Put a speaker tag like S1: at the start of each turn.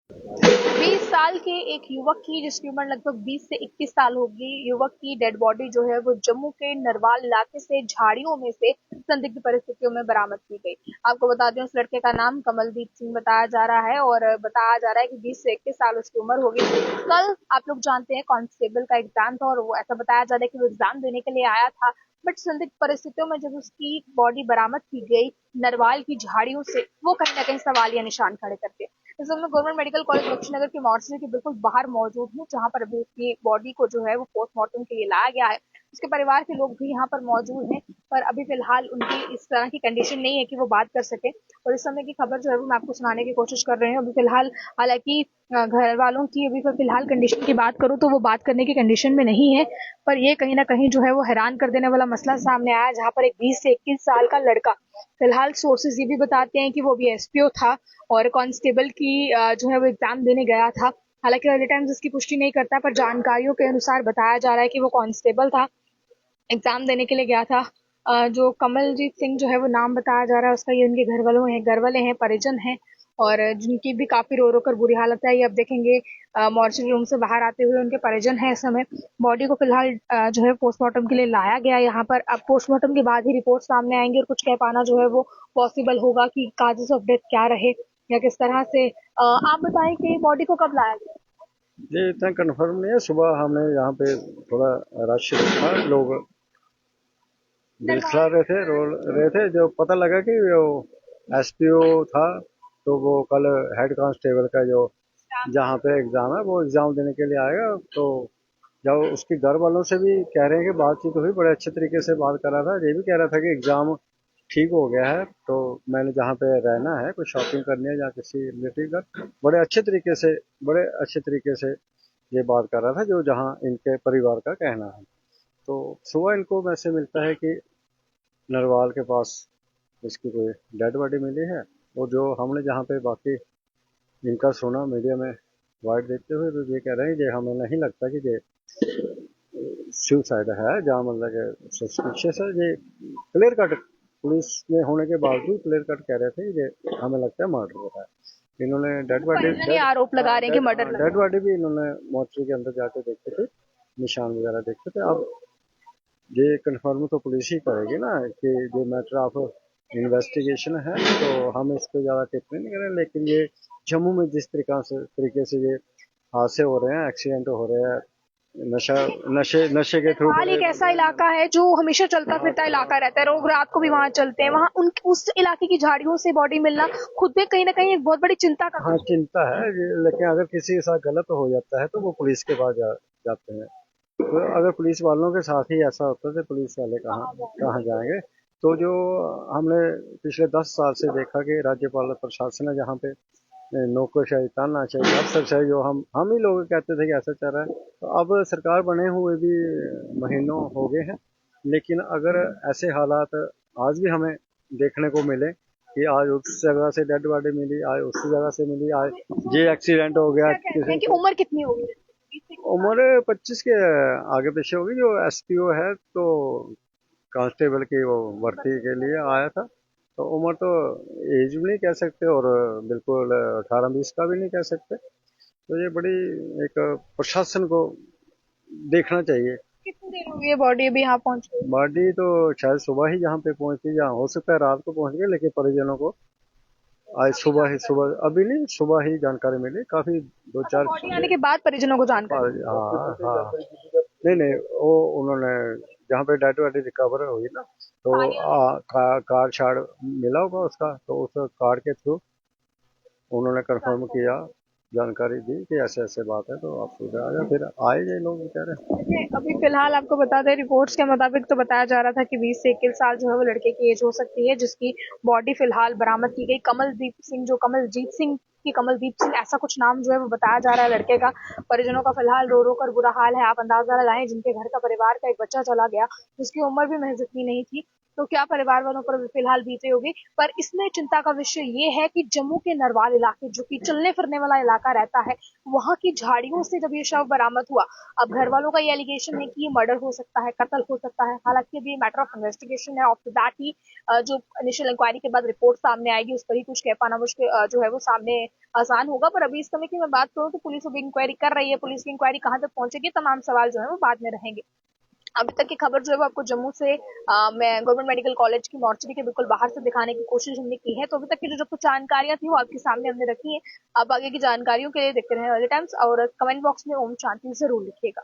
S1: 20 साल के एक युवक की, जिसकी उम्र लगभग 20 से 21 साल होगी, युवक की डेड बॉडी जो है वो जम्मू के नरवाल इलाके से झाड़ियों में से संदिग्ध परिस्थितियों में बरामद की गई। आपको बता दें, उस लड़के का नाम कमलदीप सिंह बताया जा रहा है और बताया जा रहा है कि 20 से 21 साल उसकी उम्र होगी। कल आप लोग जानते हैं कांस्टेबल का एग्जाम था और वो ऐसा बताया जा रहा है कि वो एग्जाम देने के लिए आया था, बट संदिग्ध परिस्थितियों में जब उसकी बॉडी बरामद की गई नरवाल की झाड़ियों से, वो कहीं ना कहीं सवालिया निशान खड़े करते हैं। इस समय मैं गवर्नमेंट मेडिकल कॉलेज बख्शीनगर की मॉर्चरी के बिल्कुल बाहर मौजूद हूँ, जहाँ पर अभी उसकी बॉडी को जो है वो पोस्टमार्टम के लिए लाया गया है। उसके परिवार के लोग भी यहाँ पर मौजूद हैं, पर अभी फिलहाल उनकी इस तरह की कंडीशन नहीं है कि वो बात कर सके। और इस समय की खबर जो है वो मैं आपको सुनाने की कोशिश कर रही हूँ। अभी फिलहाल हालांकि घर वालों की अभी फिलहाल कंडीशन की बात करूँ तो वो बात करने की कंडीशन में नहीं है, पर ये कहीं ना कहीं जो है वो हैरान कर देने वाला मसला सामने आया, जहाँ पर एक 20 से 21 साल का लड़का, फिलहाल सोर्सेज ये भी बताते हैं कि वो भी एसपीओ था और कांस्टेबल की जो है वो एग्जाम देने गया था। हालांकि अर्ली टाइम्स इसकी पुष्टि नहीं करता, पर जानकारियों के अनुसार बताया जा रहा है कि वो कांस्टेबल था, एग्जाम देने के लिए गया था। जो कमलजीत सिंह जो है वो नाम बताया जा रहा है उसका, ये उनके घर वाले हैं, परिजन हैं, और जिनकी भी काफी रो रो कर बुरी हालत है। ये अब देखेंगे मॉर्चरी रूम से बाहर आते हुए उनके परिजन हैं इस समय। बॉडी को फिलहाल जो है पोस्टमार्टम के लिए लाया गया है यहाँ पर। अब पोस्टमार्टम के बाद ही रिपोर्ट सामने आएंगी और कुछ कह पाना जो है वो पॉसिबल होगा कि काजेस ऑफ डेथ क्या रहे या किस तरह से। आप बताएं कि बॉडी को कब लाया गया?
S2: ये इतना कंफर्म नहीं है। सुबह हमें यहाँ पे थोड़ा रश था, लोग दिखला रहे थे, रोल रहे थे। जो पता लगा कि वो एसपीओ था, तो वो कल हेड कांस्टेबल का जो जहाँ पे एग्जाम है वो एग्जाम देने के लिए आएगा। तो जब उसके घर वालों से भी कह रहे हैं कि बातचीत हुई, बड़े अच्छे तरीके से बात कर रहा था। ये भी कह रहा था कि एग्जाम ठीक हो गया है, तो मैंने जहाँ पे रहना है, कुछ शॉपिंग करनी है या किसी रिलेटिव का, बड़े अच्छे तरीके से ये बात कर रहा था, जो जहाँ इनके परिवार का कहना है। तो सुबह इनको मैसेज मिलता है कि नरवाल के पास इसकी कोई डेड बॉडी मिली है। और जो हमने जहाँ पे बाकी इनका सुना मीडिया में वाइट देखते हुए, तो ये कह रहे हैं कि हमें नहीं लगता कि ये सुसाइड है, जहाँ मतलब कि सस्पिशियस है। ये क्लियर कट पुलिस में होने के बावजूद क्लियर कट कह रहे थे कि ये हमें लगता है मर्डर हुआ है। इन्होंने डेड बॉडी
S1: परिजन ये आरोप लगा रहे हैं कि मर्डर लगा।
S2: डेड बॉडी भी इन्होंने मोर्चरी के अंदर जाके देखे थे, निशान वगैरह देखे थे। अब ये कंफर्म तो पुलिस ही करेगी ना कि जो मैटर ऑफ इन्वेस्टिगेशन है, तो हम इस पे ज़्यादा टिप्पणी नहीं करें। लेकिन ये जम्मू में जिस तरीके से ये हादसे हो रहे हैं, एक्सीडेंट हो रहे हैं, नशा नशे के थ्रू
S1: नेपाल
S2: बड़े
S1: एक ऐसा इलाका है जो हमेशा चलता फिरता इलाका रहता है, लोग रात को भी वहां चलते हैं। वहां उन उस इलाके की झाड़ियों से बॉडी मिलना खुद में कहीं ना कहीं एक बहुत बड़ी चिंता का
S2: हाँ
S1: विषय
S2: चिंता है। लेकिन अगर किसी के साथ गलत हो जाता है तो वो पुलिस के पास जाते हैं। तो अगर पुलिस वालों के साथ ही ऐसा होता तो पुलिस वाले कहाँ कहाँ जाएंगे। तो जो हमने पिछले 10 साल से देखा कि राज्यपाल प्रशासन है, जहाँ पे नौकरशाही तानाशाही अफसरशाही, जो हम ही लोग कहते थे कि ऐसा चल रहा है। तो अब सरकार बने हुए भी महीनों हो गए हैं, लेकिन अगर ऐसे हालात आज भी हमें देखने को मिले कि आज उस जगह से डेड बॉडी मिली, आज उस जगह से मिली, आज ये एक्सीडेंट हो गया
S1: क्या कहते हैं
S2: किसी
S1: कि
S2: को।
S1: उम्र कितनी होगी?
S2: उम्र 25 के आगे पीछे होगी। जो एसपीओ है, तो कांस्टेबल की वो भर्ती के लिए आया था, तो उम्र तो एज भी नहीं कह सकते और बिल्कुल 18-20 का भी नहीं कह सकते। तो ये बड़ी एक प्रशासन को देखना चाहिए।
S1: कितनी देर हुई है बॉडी अभी यहाँ पहुंच गई?
S2: बॉडी तो शायद सुबह ही जहाँ पे पहुंची, जहाँ हो सकता है रात को पहुंच गई, लेकिन परिजनों को आज सुबह अभी नहीं, सुबह ही जानकारी मिली। काफी दो
S1: अच्छा,
S2: चार
S1: बॉडी आने के बाद परिजनों को जानकारी मिली।
S2: हाँ हाँ। नहीं नहीं, वो उन्होंने जहाँ पे डेड बॉडी रिकवर हुई ना, तो कार्ड शार्ड मिला होगा उसका, तो उस कार्ड के थ्रू उन्होंने कंफर्म किया, जानकारी दी कि ऐसे ऐसे बात है, तो आप सुबह आ जाओ। फिर आए गए लोग बेचारे।
S1: देखिए, अभी फिलहाल आपको बता दें, रिपोर्ट्स के मुताबिक तो बताया जा रहा था कि 20 से 21 साल जो है वो लड़के की एज हो सकती है, जिसकी बॉडी फिलहाल बरामद की गई। कमलदीप सिंह, जो कमलजीत सिंह की कमलदीप सिंह ऐसा कुछ नाम जो है वो बताया जा रहा है लड़के का। परिजनों का फिलहाल रो रो कर बुरा हाल है। आप अंदाजा लगाएं, जिनके घर का परिवार का एक बच्चा चला गया, जिसकी उम्र भी महज इतनी नहीं थी, तो क्या परिवार वालों पर फिलहाल बीते होगी। पर इसमें चिंता का विषय ये है कि जम्मू के नरवाल इलाके, जो कि चलने फिरने वाला इलाका रहता है, वहां की झाड़ियों से जब ये शव बरामद हुआ, अब घर वालों का ये एलिगेशन है कि ये मर्डर हो सकता है, कत्ल हो सकता है। हालांकि अभी मैटर ऑफ इन्वेस्टिगेशन है, ऑफ दैट ही जो इनिशियल इंक्वायरी के बाद रिपोर्ट सामने आएगी उस पर ही कुछ कह पाना मुश्किल जो है वो सामने आसान होगा। पर अभी इस समय की मैं बात करूँ तो पुलिस अभी इंक्वायरी कर रही है, पुलिस की इंक्वायरी कहाँ तक पहुंचेगी, तमाम सवाल जो है वो बाद में रहेंगे। अभी तक की खबर जो है वो आपको जम्मू से मैं गवर्नमेंट मेडिकल कॉलेज की मॉर्चरी के बिल्कुल बाहर से दिखाने की कोशिश हमने की है। तो अभी तक की जो कुछ जानकारियां थी वो आपके सामने हमने रखी है। आप आगे की जानकारियों के लिए देखते रहे अर्ली टाइम्स और कमेंट बॉक्स में ओम शांति जरूर लिखिएगा।